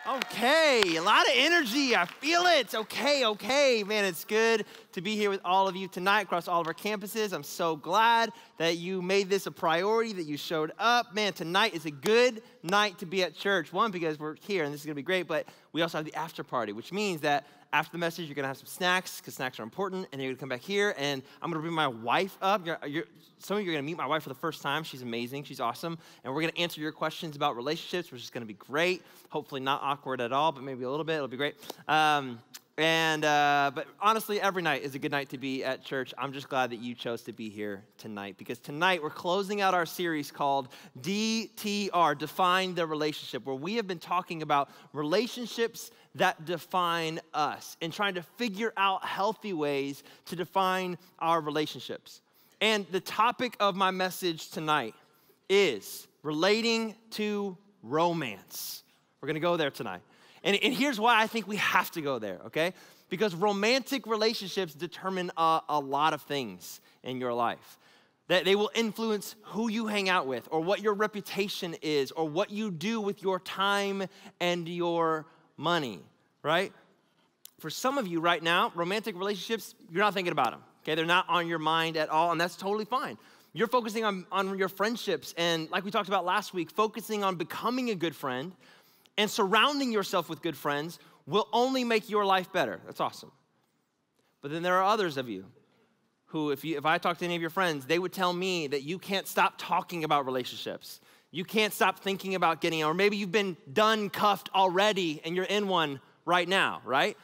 Okay, a lot of energy. I feel it. Okay. Man, it's good to be here with all of you tonight across all of our campuses. I'm so glad that you made this a priority, that you showed up. Man, tonight is a good night to be at church. One, because we're here and this is going to be great, but we also have the after party, which means that after the message, you're going to have some snacks because snacks are important, and you're going to come back here, and I'm going to bring my wife up. Some of you are going to meet my wife for the first time. She's amazing. She's awesome, and we're going to answer your questions about relationships, which is going to be great. Hopefully not awkward at all, but maybe a little bit. It'll be great. But honestly, every night is a good night to be at church. I'm just glad that you chose to be here tonight, because tonight we're closing out our series called DTR, Define the Relationship, where we have been talking about relationships that define us and trying to figure out healthy ways to define our relationships. And the topic of my message tonight is relating to romance. We're going to go there tonight. And here's why I think we have to go there, okay? Because romantic relationships determine a lot of things in your life. That they will influence who you hang out with, or what your reputation is, or what you do with your time and your money, right? For some of you right now, romantic relationships, you're not thinking about them, okay? They're not on your mind at all, and that's totally fine. You're focusing on your friendships, and like we talked about last week, focusing on becoming a good friend and surrounding yourself with good friends will only make your life better. That's awesome. But then there are others of you who, if I talk to any of your friends, they would tell me that you can't stop talking about relationships. You can't stop thinking about getting out, or maybe you've been done cuffed already and you're in one right now, right?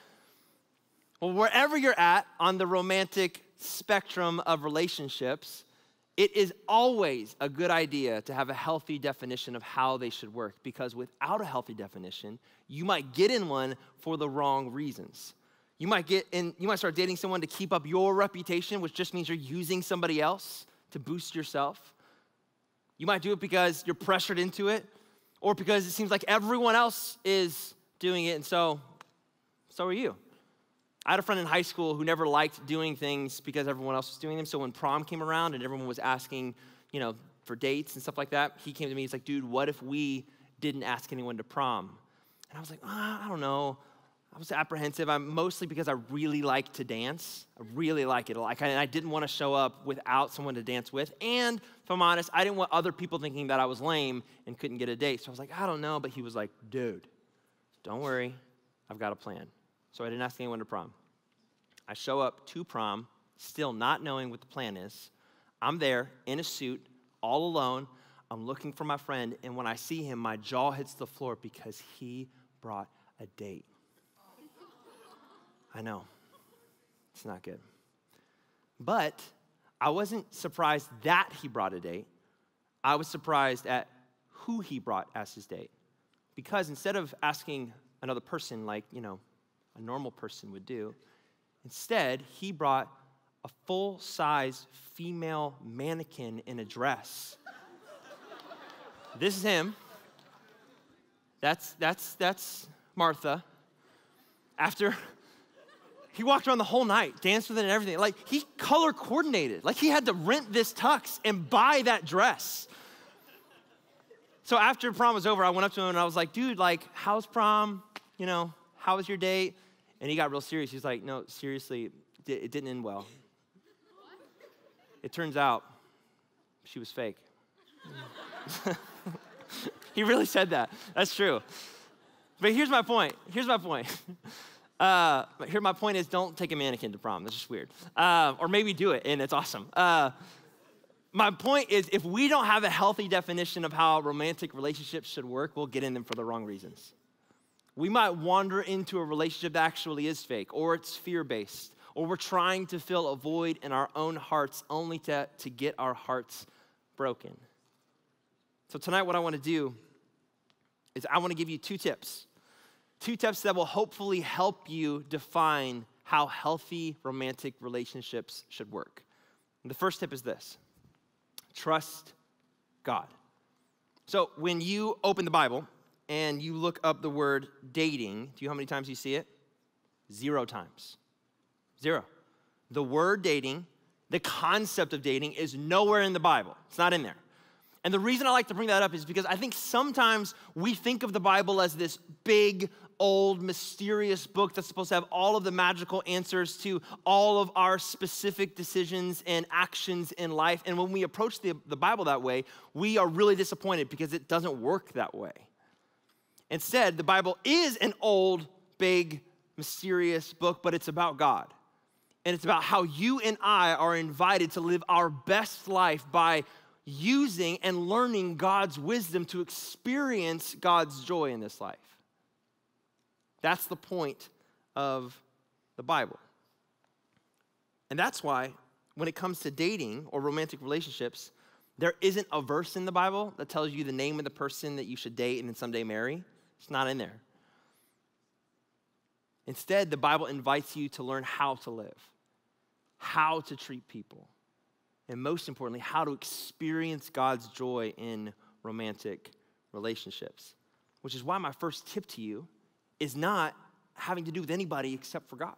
Well, wherever you're at on the romantic spectrum of relationships, it is always a good idea to have a healthy definition of how they should work, because without a healthy definition, you might get in one for the wrong reasons. You might start dating someone to keep up your reputation, which just means you're using somebody else to boost yourself. You might do it because you're pressured into it, or because it seems like everyone else is doing it, and so are you. I had a friend in high school who never liked doing things because everyone else was doing them. So when prom came around and everyone was asking, for dates and stuff like that, he came to me, he's like, dude, what if we didn't ask anyone to prom? And I was like, I don't know. I was apprehensive. Mostly because I really like to dance. I really like it. I didn't want to show up without someone to dance with. And if I'm honest, I didn't want other people thinking that I was lame and couldn't get a date. So I was like, I don't know. But he was like, dude, don't worry. I've got a plan. So I didn't ask anyone to prom. I show up to prom, still not knowing what the plan is. I'm there in a suit, all alone. I'm looking for my friend, and when I see him, my jaw hits the floor because he brought a date. I know, it's not good. But I wasn't surprised that he brought a date. I was surprised at who he brought as his date. Because instead of asking another person like, a normal person would do, instead, he brought a full-size female mannequin in a dress. This is him. That's Martha. After he walked around the whole night, danced with it and everything. Like, he color coordinated. Like, he had to rent this tux and buy that dress. So after prom was over, I went up to him and I was like, dude, how's prom? How was your date? And he got real serious. He's like, no, seriously, it didn't end well. It turns out she was fake. He really said that. That's true. But here's my point. My point is, don't take a mannequin to prom. That's just weird. Or maybe do it, and it's awesome. My point is, if we don't have a healthy definition of how romantic relationships should work, we'll get in them for the wrong reasons. We might wander into a relationship that actually is fake, or it's fear-based, or we're trying to fill a void in our own hearts only to get our hearts broken. So tonight what I want to do is I want to give you two tips that will hopefully help you define how healthy romantic relationships should work. And the first tip is this: trust God. So when you open the Bible and you look up the word dating, do you know how many times you see it? 0 times. 0. The word dating, the concept of dating, is nowhere in the Bible. It's not in there. And the reason I like to bring that up is because I think sometimes we think of the Bible as this big, old, mysterious book that's supposed to have all of the magical answers to all of our specific decisions and actions in life. And when we approach the Bible that way, we are really disappointed because it doesn't work that way. Instead, the Bible is an old, big, mysterious book, but it's about God. And it's about how you and I are invited to live our best life by using and learning God's wisdom to experience God's joy in this life. That's the point of the Bible. And that's why when it comes to dating or romantic relationships, there isn't a verse in the Bible that tells you the name of the person that you should date and then someday marry. It's not in there. Instead, the Bible invites you to learn how to live, how to treat people, and most importantly, how to experience God's joy in romantic relationships. Which is why my first tip to you is not having to do with anybody except for God.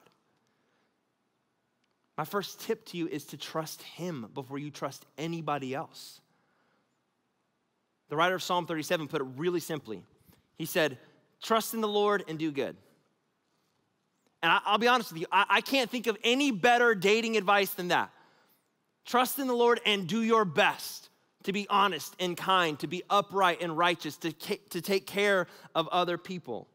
My first tip to you is to trust Him before you trust anybody else. The writer of Psalm 37 put it really simply. He said, trust in the Lord and do good. And I'll be honest with you, I can't think of any better dating advice than that. Trust in the Lord and do your best to be honest and kind, to be upright and righteous, to take care of other people.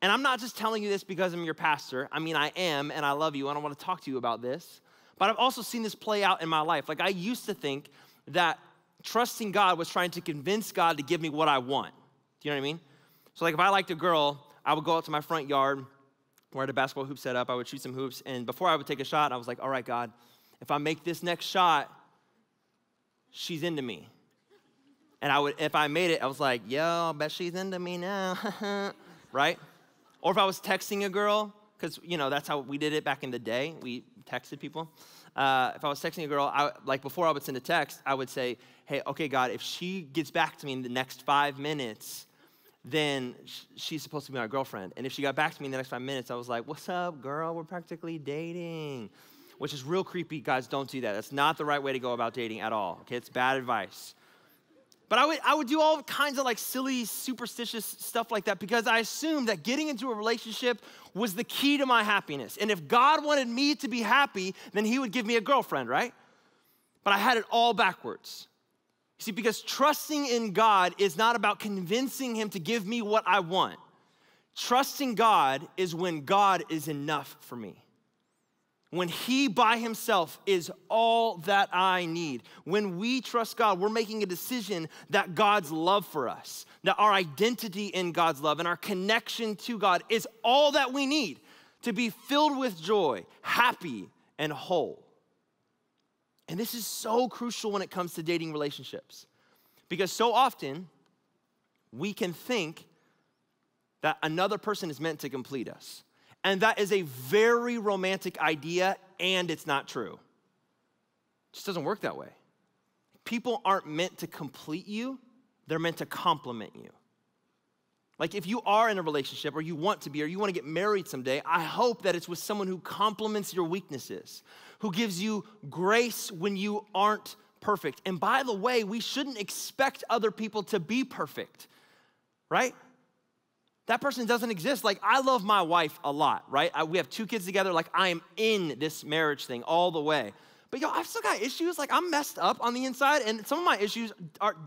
And I'm not just telling you this because I'm your pastor. I mean, I am, and I love you, and I want to talk to you about this. But I've also seen this play out in my life. Like, I used to think that trusting God was trying to convince God to give me what I want. Do you know what I mean? So, like, if I liked a girl, I would go out to my front yard where I had a basketball hoop set up. I would shoot some hoops, and before I would take a shot, I was like, all right, God, if I make this next shot, she's into me. And if I made it, I was like, yo, I bet she's into me now, right? Or if I was texting a girl, because, that's how we did it back in the day. We texted people. If I was texting a girl, before I would send a text, I would say, hey, okay, God, if she gets back to me in the next 5 minutes, then she's supposed to be my girlfriend. And if she got back to me in the next 5 minutes, I was like, what's up, girl? We're practically dating. Which is real creepy. Guys, don't do that. That's not the right way to go about dating at all. Okay, it's bad advice. But I would do all kinds of silly, superstitious stuff like that because I assumed that getting into a relationship was the key to my happiness. And if God wanted me to be happy, then He would give me a girlfriend, right? But I had it all backwards. See, because trusting in God is not about convincing Him to give me what I want. Trusting God is when God is enough for me. When He by Himself is all that I need. When we trust God, we're making a decision that God's love for us, that our identity in God's love and our connection to God is all that we need to be filled with joy, happy, and whole. And this is so crucial when it comes to dating relationships. Because so often, we can think that another person is meant to complete us. And that is a very romantic idea, and it's not true. It just doesn't work that way. People aren't meant to complete you, they're meant to complement you. Like if you are in a relationship, or you want to be, or you want to get married someday, I hope that it's with someone who complements your weaknesses, who gives you grace when you aren't perfect. And by the way, we shouldn't expect other people to be perfect, right? That person doesn't exist. Like, I love my wife a lot, right? We have 2 kids together. Like, I am in this marriage thing all the way. But I've still got issues. Like, I'm messed up on the inside, and some of my issues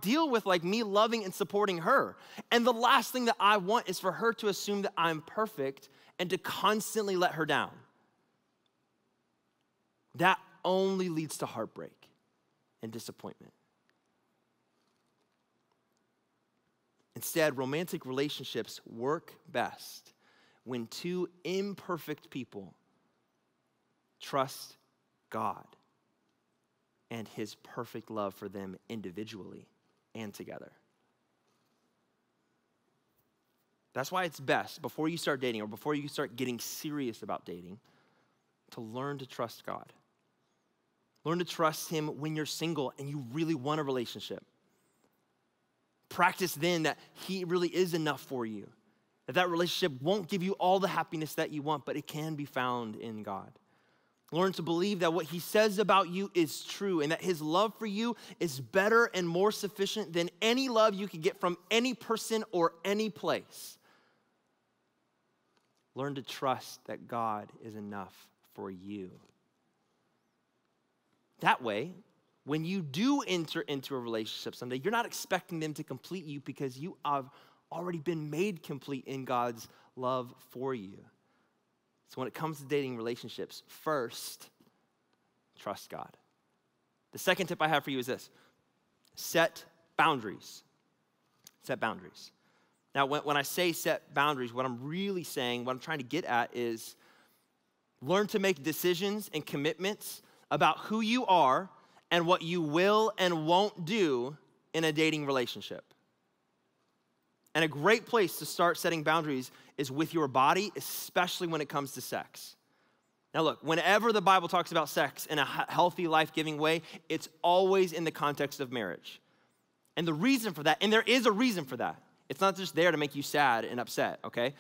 deal with me loving and supporting her. And the last thing that I want is for her to assume that I'm perfect and to constantly let her down. That only leads to heartbreak and disappointment. Instead, romantic relationships work best when 2 imperfect people trust God and His perfect love for them individually and together. That's why it's best, before you start dating or before you start getting serious about dating, to learn to trust God. Learn to trust Him when you're single and you really want a relationship. Practice then that He really is enough for you. That relationship won't give you all the happiness that you want, but it can be found in God. Learn to believe that what he says about you is true and that his love for you is better and more sufficient than any love you can get from any person or any place. Learn to trust that God is enough for you. That way, when you do enter into a relationship someday, you're not expecting them to complete you because you have already been made complete in God's love for you. So when it comes to dating relationships, first, trust God. The second tip I have for you is this: set boundaries. Set boundaries. Now, when I say set boundaries, what I'm really saying, what I'm trying to get at is learn to make decisions and commitments about who you are and what you will and won't do in a dating relationship. And a great place to start setting boundaries is with your body, especially when it comes to sex. Now look, whenever the Bible talks about sex in a healthy, life-giving way, it's always in the context of marriage. And the reason for that, and there is a reason for that. It's not just there to make you sad and upset, okay?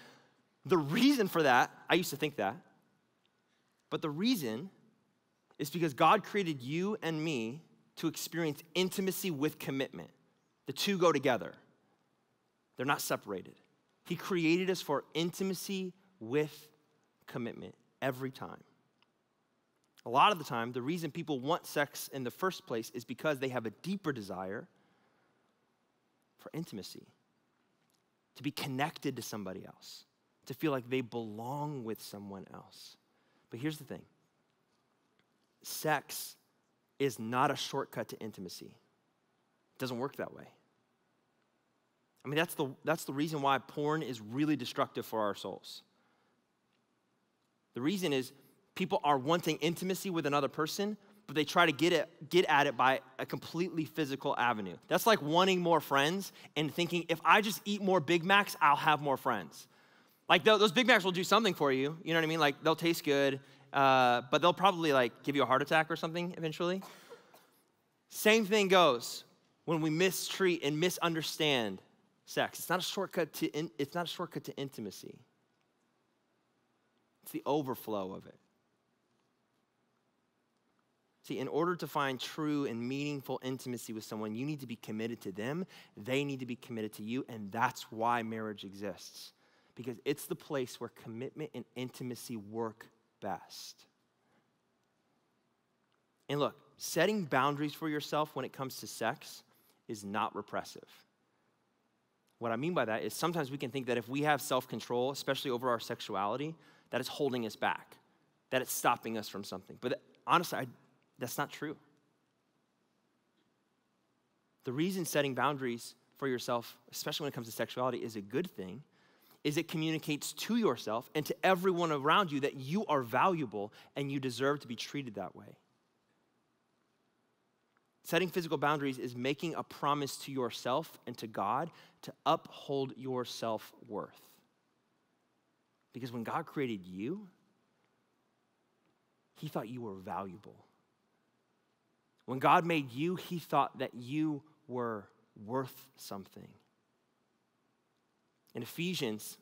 The reason for that, I used to think that, but the reason is because God created you and me to experience intimacy with commitment. The two go together. They're not separated. He created us for intimacy with commitment every time. A lot of the time, the reason people want sex in the first place is because they have a deeper desire for intimacy, to be connected to somebody else, to feel like they belong with someone else. But here's the thing. Sex is not a shortcut to intimacy. It doesn't work that way. I mean, that's the reason why porn is really destructive for our souls. The reason is people are wanting intimacy with another person, but they try to get at it by a completely physical avenue. That's like wanting more friends and thinking, if I just eat more Big Macs, I'll have more friends. Like those Big Macs will do something for you, you know what I mean? Like they'll taste good, but they'll probably like give you a heart attack or something eventually. Same thing goes when we mistreat and misunderstand sex. It's not a shortcut to intimacy. It's the overflow of it. See, in order to find true and meaningful intimacy with someone, you need to be committed to them. They need to be committed to you, and that's why marriage exists. Because it's the place where commitment and intimacy work best. And look, setting boundaries for yourself when it comes to sex is not repressive. What I mean by that is sometimes we can think that if we have self-control, especially over our sexuality, that it's holding us back, that it's stopping us from something. But honestly, that's not true. The reason setting boundaries for yourself, especially when it comes to sexuality, is a good thing is it communicates to yourself and to everyone around you that you are valuable and you deserve to be treated that way. Setting physical boundaries is making a promise to yourself and to God to uphold your self-worth. Because when God created you, he thought you were valuable. When God made you, he thought that you were worth something. In Ephesians,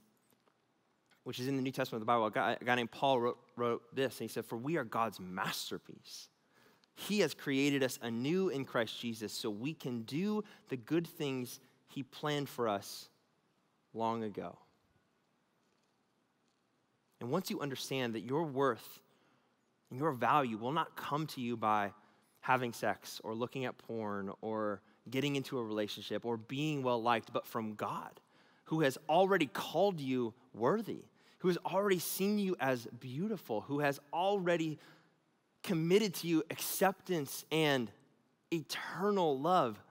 which is in the New Testament of the Bible, a guy named Paul wrote this, and he said, "For we are God's masterpiece. He has created us anew in Christ Jesus so we can do the good things he planned for us long ago." And once you understand that your worth and your value will not come to you by having sex or looking at porn or getting into a relationship or being well-liked, but from God, who has already called you worthy, who has already seen you as beautiful, who has already committed to you acceptance and eternal love,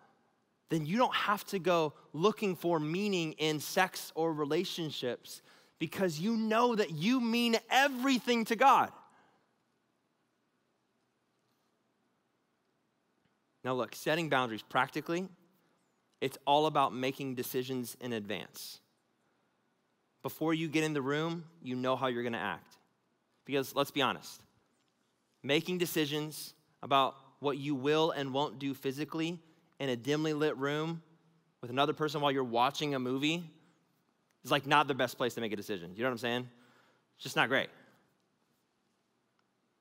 then you don't have to go looking for meaning in sex or relationships because you know that you mean everything to God. Now look, setting boundaries practically, it's all about making decisions in advance. Before you get in the room, you know how you're gonna act. Because let's be honest, making decisions about what you will and won't do physically in a dimly lit room with another person while you're watching a movie is like not the best place to make a decision. You know what I'm saying? It's just not great.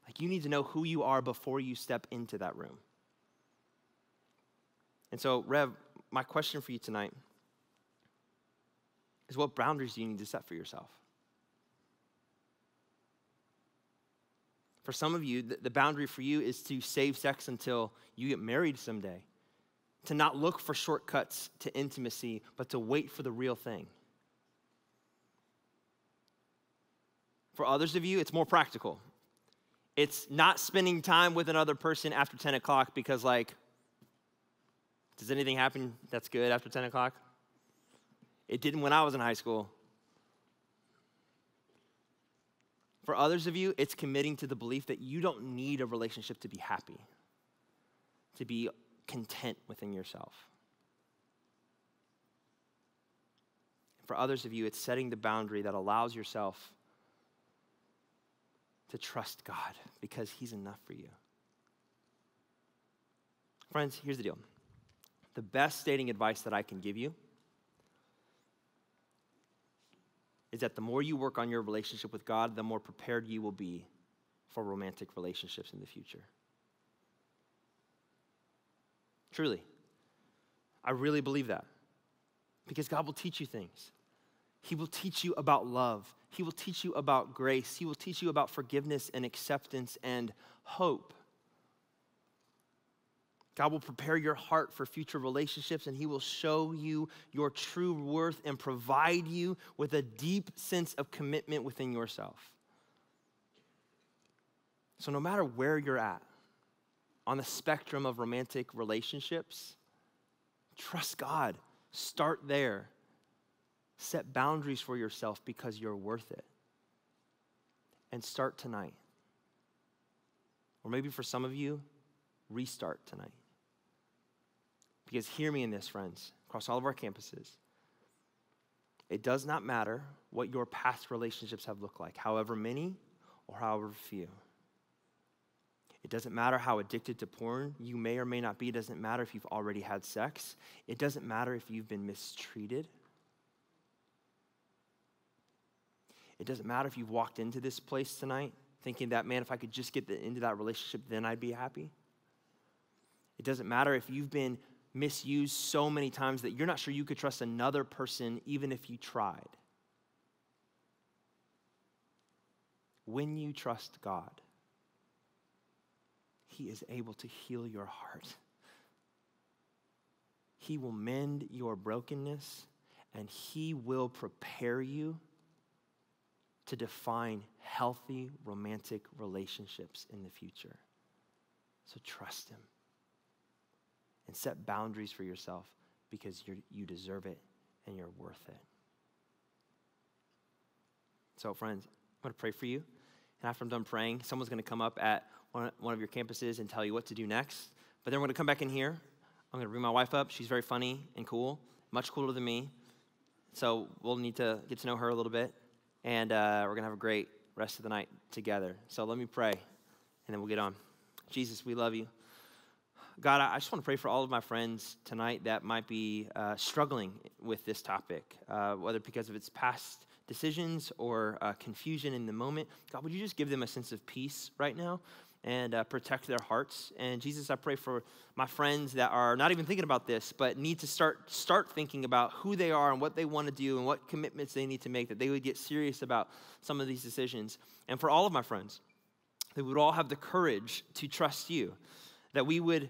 Like, you need to know who you are before you step into that room. And so, Rev, my question for you tonight is, what boundaries do you need to set for yourself? For some of you, the boundary for you is to save sex until you get married someday. To not look for shortcuts to intimacy, but to wait for the real thing. For others of you, it's more practical. It's not spending time with another person after 10 o'clock because, like, does anything happen that's good after 10 o'clock? It didn't when I was in high school. For others of you, it's committing to the belief that you don't need a relationship to be happy, to be content within yourself. For others of you, it's setting the boundary that allows yourself to trust God because he's enough for you. Friends, here's the deal. The best dating advice that I can give you is that the more you work on your relationship with God, the more prepared you will be for romantic relationships in the future. Truly. I really believe that. Because God will teach you things. He will teach you about love. He will teach you about grace. He will teach you about forgiveness and acceptance and hope. God will prepare your heart for future relationships, and he will show you your true worth and provide you with a deep sense of commitment within yourself. So no matter where you're at on the spectrum of romantic relationships, trust God. Start there. Set boundaries for yourself because you're worth it. And start tonight. Or maybe for some of you, restart tonight. Because hear me in this, friends, across all of our campuses, it does not matter what your past relationships have looked like, however many or however few. It doesn't matter how addicted to porn you may or may not be. It doesn't matter if you've already had sex. It doesn't matter if you've been mistreated. It doesn't matter if you've walked into this place tonight thinking that, man, if I could just get into that relationship, then I'd be happy. It doesn't matter if you've been misused so many times that you're not sure you could trust another person even if you tried. When you trust God, he is able to heal your heart. He will mend your brokenness, and he will prepare you to define healthy romantic relationships in the future. So trust him. And set boundaries for yourself because you deserve it and you're worth it. So friends, I'm going to pray for you. And after I'm done praying, someone's going to come up at one of your campuses and tell you what to do next. But then we're going to come back in here. I'm going to bring my wife up. She's very funny and cool, much cooler than me. So we'll need to get to know her a little bit. And we're going to have a great rest of the night together. So let me pray, and then we'll get on. Jesus, we love you. God, I just want to pray for all of my friends tonight that might be struggling with this topic, whether because of its past decisions or confusion in the moment. God, would you just give them a sense of peace right now and protect their hearts? And Jesus, I pray for my friends that are not even thinking about this, but need to start thinking about who they are and what they want to do and what commitments they need to make, that they would get serious about some of these decisions. And for all of my friends, that we would all have the courage to trust you, that we would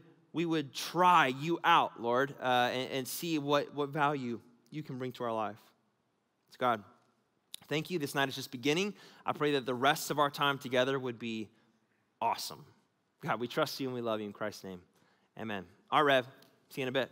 try you out, Lord, and see what value you can bring to our life. So God, thank you. This night is just beginning. I pray that the rest of our time together would be awesome. God, we trust you and we love you in Christ's name. Amen. All right, Rev. See you in a bit.